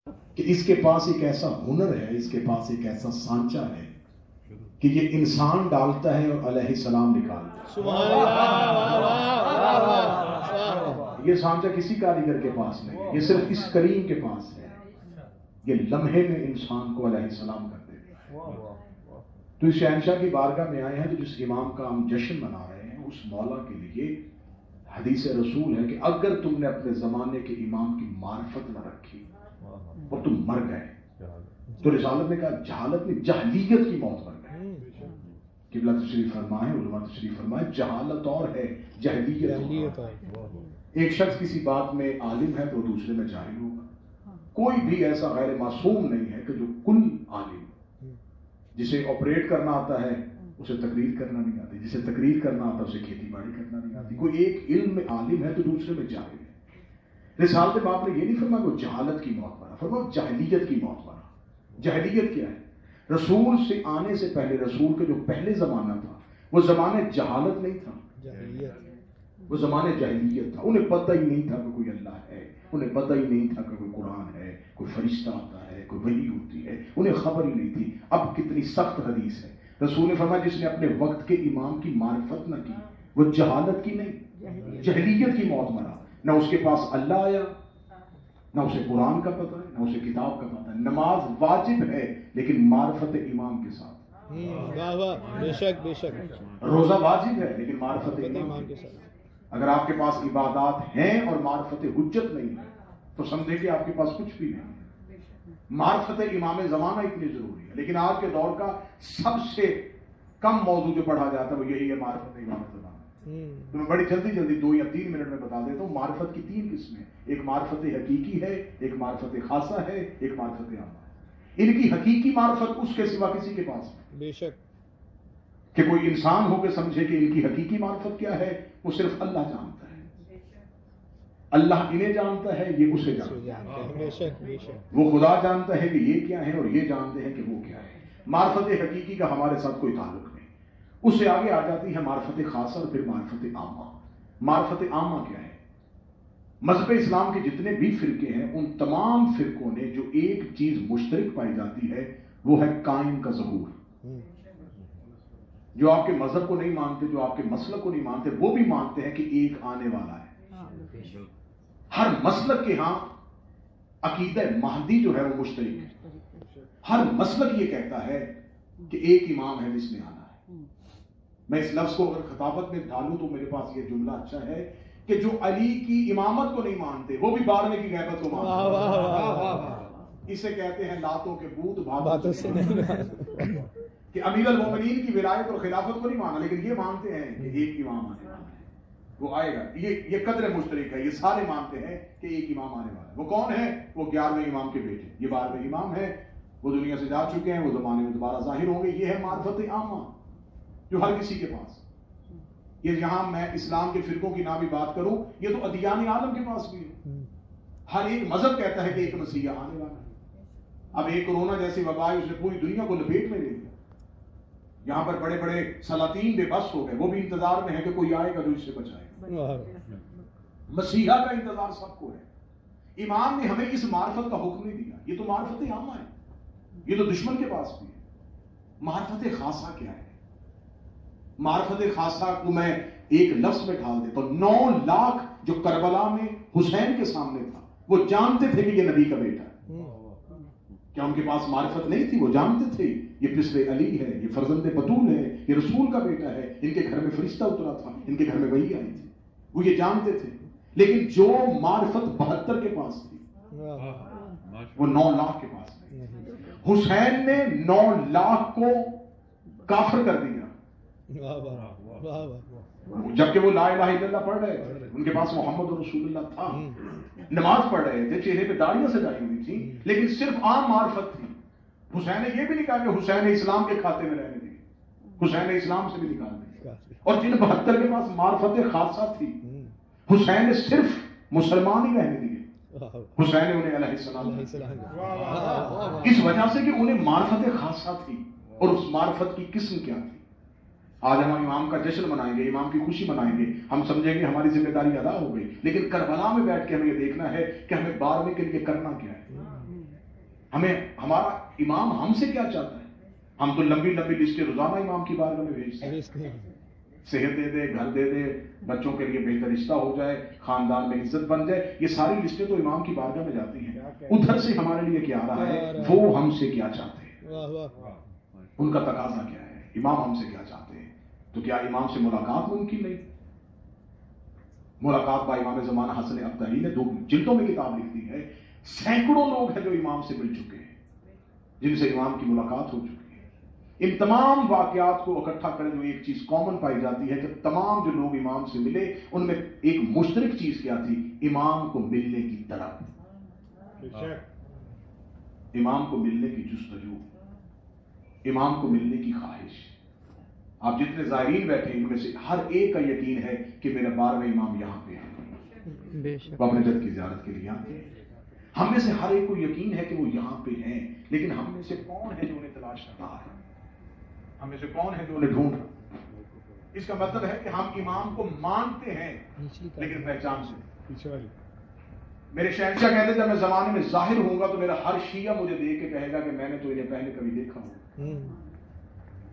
کہ اس کے پاس ایک ایسا ہنر ہے، اس کے پاس ایک ایسا سانچہ ہے کہ یہ انسان ڈالتا ہے اور علیہ السلام نکالتا ہے۔ سبحان اللہ۔ یہ سانچہ کسی کاریگر کے پاس نہیں ہے، یہ صرف اس کریم کے پاس ہے۔ یہ لمحے میں انسان کو علیہ السلام کر دیتا ہے۔ تو اس شہنشاہ کی بارگاہ میں آئے ہیں تو جس امام کا ہم جشن منا رہے ہیں، اس مولا کے لیے حدیث رسول ہے کہ اگر تم نے اپنے زمانے کے امام کی معرفت نہ رکھی اور تم مر گئے تو رسالت نے کہا جہالت میں جہلیت کی موت مر گئے۔ قبلہ تشریف فرمائے، علماء تشریف فرمائے، جہالت اور ہے، جہلیت اور ہے۔ ایک شخص کسی بات میں عالم ہے تو دوسرے میں جاہل ہوگا۔ کوئی بھی ایسا غیر معصوم نہیں ہے کہ جو کل عالم، جسے آپریٹ کرنا آتا ہے اسے تقریر کرنا نہیں آتی، جسے تقریر کرنا آتا ہے اسے کھیتی باڑی کرنا نہیں آتی۔ کوئی ایک علم میں عالم ہے تو دوسرے میں جاہل ہے۔ رسالت باپ نے یہ نہیں فرمایا وہ جہالت کی موت مرا، فرمایا جہلیت کی موت مرا۔ جہلیت کیا ہے؟ رسول سے آنے سے پہلے، رسول کا جو پہلے زمانہ تھا وہ زمانے جہالت نہیں تھا، وہ زمانے جہلیت تھا۔ انہیں پتہ ہی نہیں تھا کہ کوئی اللہ ہے، انہیں پتہ ہی نہیں تھا کہ کوئی قرآن ہے، کوئی فرشتہ آتا ہے، کوئی وحی ہوتی ہے، انہیں خبر ہی نہیں تھی۔ اب کتنی سخت حدیث ہے، رسول نے فرمایا جس نے اپنے وقت کے امام کی معرفت نہ کی وہ جہالت کی نہیں، جہلیت کی موت مرا۔ نہ اس کے پاس اللہ آیا، نہ اسے قرآن کا پتہ ہے، نہ اسے کتاب کا پتہ ہے۔ نماز واجب ہے لیکن معرفت امام کے ساتھ، بے شک بے شک۔ روزہ واجب ہے لیکن معرفت امام کے ساتھ۔ اگر آپ کے پاس عبادات ہیں اور معرفت حجت نہیں ہے تو سمجھے کہ آپ کے پاس کچھ بھی نہیں ہے۔ معرفت امام زمانہ اتنی ضروری ہے، لیکن آج کے دور کا سب سے کم موضوع جو پڑھا جاتا ہے وہ یہی ہے معرفت امام زمانہ۔ تو میں بڑی جلدی 2 یا 3 منٹ میں بتا دیتا ہوں۔ معرفت کی 3 قسمیں، ایک معرفت حقیقی ہے، ایک معرفت خاصہ ہے، ایک معرفت عامہ ہے۔ ان کی حقیقی معرفت اس کے سوا کسی کے پاس نہیں، بے شک، کہ کہ کوئی انسان ہو کے سمجھے کہ ان کی حقیقی معرفت کیا ہے، وہ صرف اللہ جانتا ہے۔ اللہ انہیں جانتا ہے، یہ اسے جانتا ہے۔ بے شک بے شک۔ وہ خدا جانتا ہے کہ یہ کیا ہے اور یہ جانتے ہیں کہ وہ کیا ہے۔ معرفت حقیقی کا ہمارے ساتھ کوئی تعلق نہیں۔ اس سے آگے آ جاتی ہے معرفت خاصہ اور پھر معرفت عامہ۔ معرفت عامہ کیا ہے؟ مذہب اسلام کے جتنے بھی فرقے ہیں ان تمام فرقوں نے جو ایک چیز مشترک پائی جاتی ہے وہ ہے قائم کا ظہور۔ جو آپ کے مذہب کو نہیں مانتے، جو آپ کے مسلک کو نہیں مانتے، وہ بھی مانتے ہیں کہ ایک آنے والا ہے۔ ہر مسلک کے ہاں عقیدہ مہدی جو ہے وہ مشترک ہے۔ ہر مسلک یہ کہتا ہے کہ ایک امام ہے جس نے آنا ہے۔ میں اس لفظ کو اگر خطابت میں ڈالوں تو میرے پاس یہ جملہ اچھا ہے کہ جو علی کی امامت کو نہیں مانتے وہ بھی 12ویں کی غیبت کو مانتے۔ اسے کہتے ہیں لاتوں کے بت باتوں سے نہیں، کہ امیر المومنین کی ولایت اور خلافت کو نہیں مانا لیکن یہ مانتے ہیں کہ ایک امام آنے والا ہے، وہ آئے گا۔ یہ قدر مشترک ہے، یہ سارے مانتے ہیں کہ ایک امام آنے والا ہے۔ وہ کون ہے؟ وہ 11ویں امام کے بیٹے، یہ 12ویں امام ہے، وہ دنیا سے جا چکے ہیں، وہ زمانے میں دوبارہ ظاہر ہوں گے۔ یہ ہے معرفت عامہ جو ہر کسی کے پاس۔ یہ یہاں میں اسلام کے فرقوں کی نہ بھی بات کروں، یہ تو ادیان عالم کے پاس بھی ہے۔ ہر ایک مذہب کہتا ہے کہ ایک مسیح آنے والا ہے۔ اب ایک کورونا جیسی وبا اس نے پوری دنیا کو لپیٹ میں لے لیا۔ یہاں پر بڑے بڑے سلاطین بے بس ہو گئے، وہ بھی انتظار میں ہے کہ کوئی آئے گا جو اس سے بچائے گا۔ مسیحا کا انتظار سب کو ہے۔ امام نے ہمیں اس معرفت کا حکم نہیں دیا، یہ تو معرفت عامہ ہے، یہ تو دشمن کے پاس بھی ہے۔ معرفت خاصہ کیا ہے؟ معرفت خاصہ کو میں ایک لفظ میں ڈال دیتا ہوں۔ 9 لاکھ جو کربلا میں حسین کے سامنے تھا وہ جانتے تھے کہ یہ نبی کا بیٹا ہے۔ کیا ان کے پاس معرفت نہیں تھی؟ وہ جانتے تھے یہ پسر علی ہے، یہ فرزند بطول ہے، یہ رسول کا بیٹا ہے، ان کے گھر میں فرشتہ اترا تھا، ان کے گھر میں وحی آئی تھی، وہ یہ جانتے تھے۔ لیکن جو معرفت 72 کے پاس تھی وہ 9 لاکھ کے پاس نہیں۔ حسین نے 9 لاکھ کو کافر کر دیا جبکہ وہ لا الہ الا اللہ پڑھ رہے تھے، ان کے پاس محمد رسول اللہ تھا، نماز پڑھ رہے تھے، چہرے پہ داڑیاں سجائی ہوئی تھی، لیکن صرف عام معرفت تھی۔ حسین نے یہ بھی نہیں کہا کہ حسین اسلام کے کھاتے میں رہنے دیے، حسین نے اسلام سے بھی نکال دیا۔ اور جن 72 کے پاس معرفت خاصہ تھی حسین نے صرف مسلمان ہی رہنے دیے، حسین نے انہیں علیہ السلام، اس وجہ سے کہ انہیں معرفت خاصہ تھی۔ اور اس معرفت کی قسم کیا تھی؟ آج ہم امام کا جشن منائیں گے، امام کی خوشی منائیں گے، ہم سمجھیں گے ہماری ذمہ داری ادا ہو گئی، لیکن کربلا میں بیٹھ کے ہمیں یہ دیکھنا ہے کہ ہمیں 12ویں کے لیے کرنا کیا ہے۔ ہمیں ہمارا امام ہم سے کیا چاہتا ہے؟ ہم تو لمبی لمبی لسٹیں روزانہ امام کی بارگاہ میں بھیجتے ہیں، صحت دے دے، گھر دے دے، بچوں کے لیے بہتر رشتہ ہو جائے، خاندان میں عزت بن جائے، یہ ساری لسٹیں تو امام کی بارگاہ میں جاتی ہیں. ادھر سے ہمارے لیے کیا آ رہا ہے؟ وہ ہم سے کیا چاہتے ہیں، واہ واہ ان کا تقاضا کیا ہے، امام ہم سے کیا چاہتے ہیں. تو کیا امام سے ملاقات ممکن نہیں؟ ملاقات با امام زمانہ حسن ابتری نے 2 جلدوں میں کتاب لکھ دی ہے. سینکڑوں لوگ ہیں جو امام سے مل چکے ہیں، جن سے امام کی ملاقات ہو چکی ہے. ان تمام واقعات کو اکٹھا کریں جو ایک چیز کامن پائی جاتی ہے کہ تمام جو لوگ امام سے ملے ان میں ایک مشترک چیز کیا تھی؟ امام کو ملنے کی طلب، امام کو ملنے کی جستجو، امام کو ملنے کی خواہش. آپ جتنے زائرین بیٹھے ان میں سے ہر ایک کا یقین ہے کہ میرا 12ویں امام یہاں پہ ہے، وہ اپنے جد کی زیارت کے لیے آتے ہیں. ہم میں سے ہر ایک کو یقین ہے کہ وہ یہاں پہ ہیں، لیکن ہم میں سے کون ہے جو انہیں تلاش کر رہا ہے؟ ہم میں سے کون ہے جو انہیں ڈھونڈ رہا ہے؟ اس کا مطلب ہے کہ ہم امام کو مانتے ہیں لیکن پہچان سے. میرے شہنشاہ کہتے جب میں زمانے میں ظاہر ہوں گا تو میرا ہر شیعہ مجھے دیکھ کے کہے گا کہ میں نے تو انہیں پہلے کبھی دیکھا ہوں.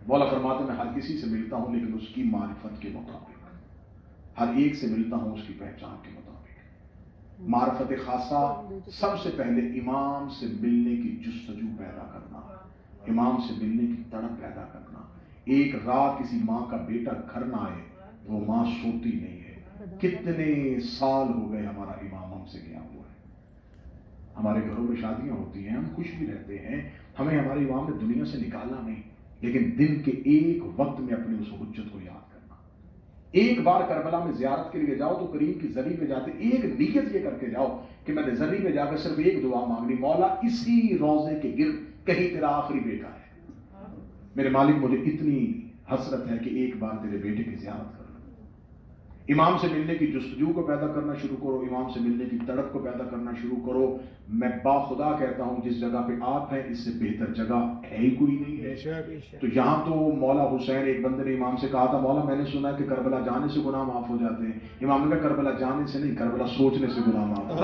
مولا فرماتے میں ہر کسی سے ملتا ہوں لیکن اس کی معرفت کے مطابق، ہر ایک سے ملتا ہوں اس کی پہچان کے مطابق. معرفت خاصہ سب سے پہلے امام سے ملنے کی جستجو پیدا کرنا، امام سے ملنے کی تڑپ پیدا کرنا. ایک رات کسی ماں کا بیٹا گھر نہ آئے وہ ماں سوتی نہیں ہے. کتنے سال ہو گئے ہمارا امام ہم سے گیا ہوا ہے. ہمارے گھروں میں شادیاں ہوتی ہیں، ہم خوش بھی رہتے ہیں، ہمیں ہمارے امام نے دنیا سے نکالا نہیں، لیکن دن کے ایک وقت میں اپنی اس حجت کو یاد کرنا. ایک بار کربلا میں زیارت کے لیے جاؤ تو کریم کی زری پہ جاتے ایک نیت یہ کر کے جاؤ کہ میں نے زری پہ جا کر صرف ایک دعا مانگنی، مولا اسی روزے کے گرد کہیں تیرا آخری بیٹا ہے. میرے مالک مجھے اتنی حسرت ہے کہ ایک بار تیرے بیٹے کی زیارت کر لوں. امام سے ملنے کی جستجو کو پیدا کرنا شروع کرو، امام سے ملنے کی تڑپ کو پیدا کرنا شروع کرو. میں باخدا کہتا ہوں جس جگہ پہ آپ ہیں اس سے بہتر جگہ ہے ہی کوئی نہیں ہے. تو یہاں تو مولا حسین، ایک بندے نے امام سے کہا تھا مولا میں نے سنا کہ کربلا جانے سے گناہ معاف ہو جاتے ہیں. امام نے کہا کربلا جانے سے نہیں، کربلا سوچنے سے گناہ معاف ہوتے ہیں.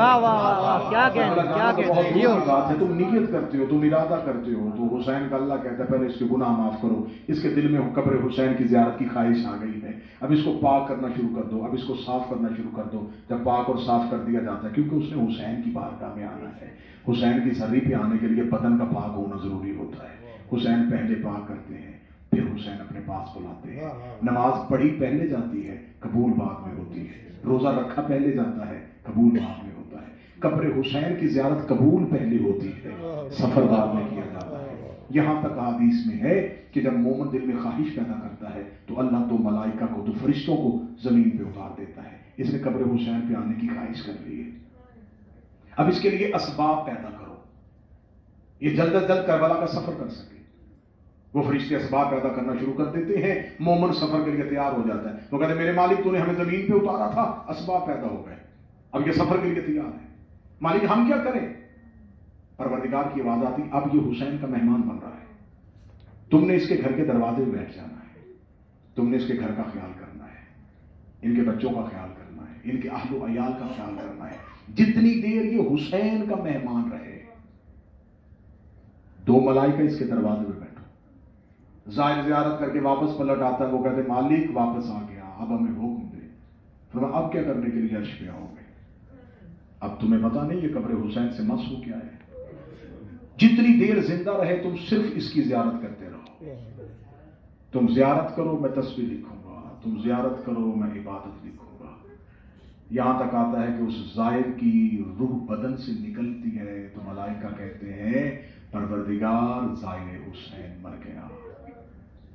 کیا بات ہے، تم نیت کرتے ہو، تم ارادہ کرتے ہو. تو حسین کا اللہ کہتا ہے پہلے اس کے گناہ معاف کرو. اس کے دل میں قبر حسین کی زیارت کی خواہش آ گئی ہے، اب اس کو پاک کرنا شروع کر دو، اب اس کو صاف کرنا شروع کر دو. جب پاک اور صاف کر دیا جاتا ہے کیونکہ اس نے حسین کی بارگاہ میں آنا ہے. حسین کی زری پہ آنے کے لیے بدن کا پاک ہونا ضروری ہوتا ہے. حسین پہلے پاک کرتے ہیں پھر حسین اپنے پاس بلاتے ہیں. نماز پڑھی پہلے جاتی ہے، قبول بعد میں ہوتی ہے. روزہ رکھا پہلے جاتا ہے، قبول بعد میں ہوتا ہے. قبر حسین کی زیارت قبول پہلے ہوتی ہے، سفر بعد میں کیا جاتا ہے. یہاں تک حدیث میں ہے کہ جب مومن دل میں خواہش پیدا کرتا ہے تو اللہ تو ملائکہ کو، تو فرشتوں کو زمین پہ اتار دیتا ہے. اس نے قبر حسین پہ آنے کی خواہش کر لی ہے. اب اس کے لیے اسباب پیدا کرو، یہ جلد از جلد کربلا کا سفر کر سکے. وہ فرشتے اسباب پیدا کرنا شروع کر دیتے ہیں، مومن سفر کے لیے تیار ہو جاتا ہے. وہ کہتے ہیں میرے مالک تو نے ہمیں زمین پہ اتارا تھا، اسباب پیدا ہو گئے، اب یہ سفر کے لیے تیار ہے. مالک ہم کیا کریں؟ پروردگار کی آواز آتی اب یہ حسین کا مہمان بن رہا ہے، تم نے اس کے گھر کے دروازے پہ بیٹھ جانا ہے، تم نے اس کے گھر کا خیال کرنا ہے، ان کے بچوں کا خیال کرنا ہے، ان کے اہل و عیال کا خیال کرنا ہے. جتنی دیر یہ حسین کا مہمان رہے 2 ملائکہ اس کے دروازے پہ بیٹھو. زائر زیارت کر کے واپس پلٹ آتا ہے، وہ کہتے مالک واپس آ گیا، اب ہمیں حکم دے. فرمایا اب کیا کرنے کے لیے عرش پہ آؤ گے؟ اب تمہیں پتا نہیں یہ قبر حسین سے مس ہو کیا ہے. جتنی دیر زندہ رہے تم صرف اس کی زیارت کرتے رہو. تم زیارت کرو میں تسبیح لکھوں گا، تم زیارت کرو میں عبادت لکھوں گا. یہاں تک آتا ہے کہ اس زائر کی روح بدن سے نکلتی ہے تو ملائکہ کہتے ہیں پروردگار زائر حسین مر گیا،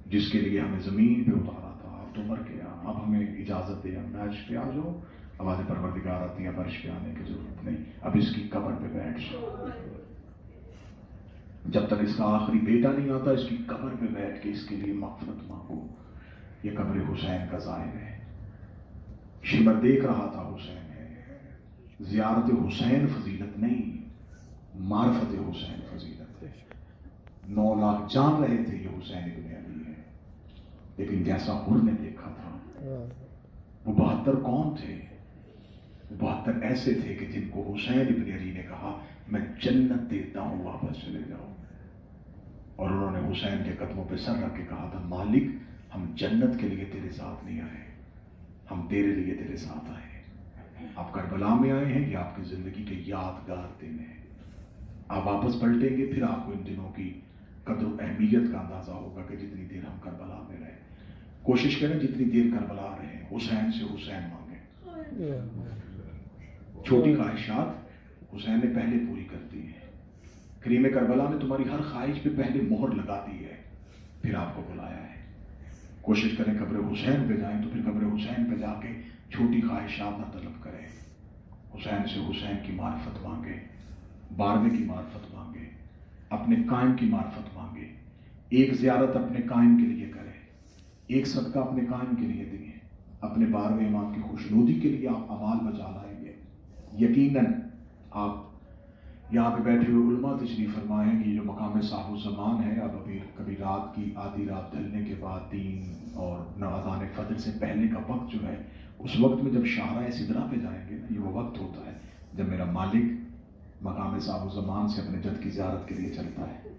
جس کے لیے ہمیں زمین پہ اتارا تھا، اب تو مر گیا، اب ہمیں اجازت دے ہم عرش پہ آ جاؤ. آواز پروردگار آتی ہے اب عرش پہ آنے کی ضرورت نہیں، اب اس کی قبر پہ بیٹھ جاؤ. جب تک اس کا آخری بیٹا نہیں آتا اس کی قبر پہ بیٹھ کے اس کے لیے مغفرت مانگو. یہ قبر حسین کا زائر ہے. شمر دیکھ رہا تھا حسین ہے. زیارت حسین فضیلت نہیں، معرفت حسین فضیلت ہے. 9 لاکھ جان رہے تھے یہ حسین ابن علی ہے، لیکن جیسا حر نے دیکھا تھا وہ 72 کون تھے؟ 72 ایسے تھے کہ جن کو حسین ابن علی نے کہا میں جنت دیتا ہوں، واپس چلے جاؤ۔ اور انہوں نے حسین کے قدموں پہ سر رکھ کے کہا تھا، مالک ہم جنت کے لیے تیرے ساتھ نہیں آئے، ہم تیرے لیے تیرے ساتھ آئے ہیں۔ آپ کربلا میں آئے ہیں، یہ آپ کی زندگی کے یادگار دن ہیں۔ آپ واپس پلٹیں گے، پھر آپ کو ان دنوں کی قدر و اہمیت کا اندازہ ہوگا کہ جتنی دیر ہم کربلا میں رہے۔ کوشش کریں جتنی دیر کربلا رہے حسین سے حسین مانگیں۔ چھوٹی خواہشات حسین نے پہلے پوری کر دی ہیں۔ کریم کربلا نے تمہاری ہر خواہش پہ پہلے مہر لگا دی ہے، پھر آپ کو بلایا ہے۔ کوشش کریں قبر حسین پہ جائیں تو پھر قبر حسین پہ جا کے چھوٹی خواہشات نہ طلب کریں۔ حسین سے حسین کی معرفت مانگے، بارہویں کی معرفت مانگے، اپنے قائم کی معرفت مانگے۔ ایک زیارت اپنے قائم کے لیے کریں، ایک صدقہ اپنے قائم کے لیے دیں، اپنے 12ویں امام کی خوشنودی کے لیے آپ اعمال بچا لائیں گے۔ یقیناً آپ یہاں پہ بیٹھے ہوئے علماء تشریف فرمائے ہیں کہ یہ جو مقام صاحب الزمان ہے، اب ابھی کبھی رات کی آدھی رات ڈھلنے کے بعد 3 اور اذان فجر سے پہلے کا وقت جو ہے، اس وقت میں جب شاہراہ سدرہ پہ جائیں گے نا، یہ وہ وقت ہوتا ہے جب میرا مالک مقام صاحب الزمان سے اپنے جد کی زیارت کے لیے چلتا ہے۔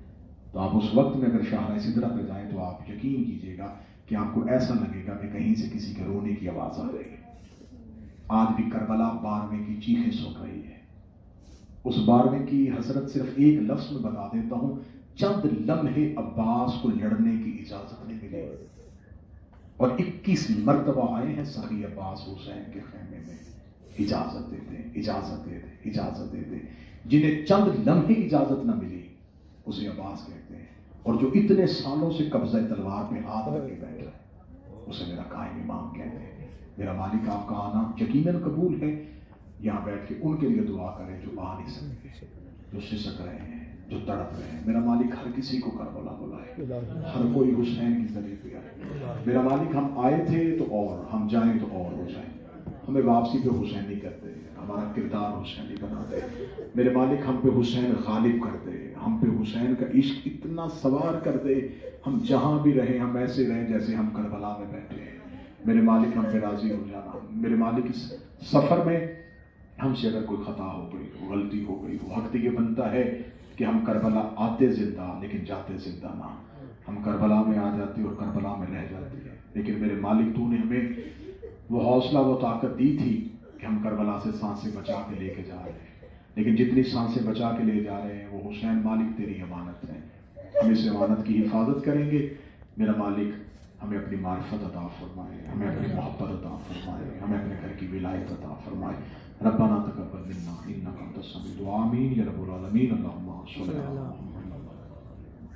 تو آپ اس وقت میں اگر شاہراہ سدرہ پہ جائیں تو آپ یقین کیجئے گا کہ آپ کو ایسا لگے گا کہ کہیں سے کسی کے رونے کی آواز آ رہی ہے۔ آج بھی کربلا 12ویں کی چیخیں سن رہی ہے۔ اس 12ویں کی حضرت صرف ایک لفظ میں بتا دیتا ہوں، چند لمحے عباس کو لڑنے کی اجازت نہیں ملی، اور 21 مرتبہ آئے ہیں سخی عباس حسین کے خیمے میں، اجازت دیتے اجازت دیتے اجازت دیتے۔ جنہیں چند لمحے اجازت نہ ملی اسے عباس کہتے ہیں، اور جو اتنے سالوں سے قبضہ تلوار پہ ہاتھ رکھ کے بیٹھا ہے اسے میرا قائم امام کہتے ہیں۔ میرا مالک آپ کا آنا یقیناً قبول ہے۔ یہاں بیٹھ کے ان کے لیے دعا کریں جو آ نہیں سکتے، جو سسک رہے ہیں، جو تڑپ رہے ہیں۔ میرا مالک ہر کسی کو کربلا بلائے، ہر کوئی حسین کی ذریعے پہ آئے۔ میرا مالک ہم آئے تھے تو اور، ہم جائیں تو اور ہو جائیں۔ ہمیں واپسی پہ حسین نہیں کرتے، ہمارا کردار حسین نہیں بناتے۔ میرے مالک ہم پہ حسین غالب کر دے، ہم پہ حسین کا عشق اتنا سوار کر دے، ہم جہاں بھی رہیں ہم ایسے رہیں جیسے ہم کربلا میں بیٹھے ہیں۔ میرے مالک ہم پہ راضی ہو جانا۔ میرے مالک اس سفر میں ہم سے اگر کوئی خطا ہو گئی ہو، غلطی ہو گئی ہو، حق یہ بنتا ہے کہ ہم کربلا آتے زندہ لیکن جاتے زندہ نہ۔ ہم کربلا میں آ جاتے اور کربلا میں رہ جاتے ہیں، لیکن میرے مالک تو نے ہمیں وہ حوصلہ وہ طاقت دی تھی کہ ہم کربلا سے سانسیں بچا کے لے کے جا رہے ہیں، لیکن جتنی سانسیں بچا کے لے جا رہے ہیں وہ حسین مالک تیری امانت ہے، ہم اس امانت کی حفاظت کریں گے۔ میرا مالک ہمیں اپنی معرفت عطا فرمائے، ہمیں اپنی محبت عطا فرمائے، ہمیں اپنے گھر کی ولایت عطا فرمائے۔ ربنا تقبل منا انک انت السمیع الدعاء، آمین یا رب العالمین۔ اللہم صل علی محمد۔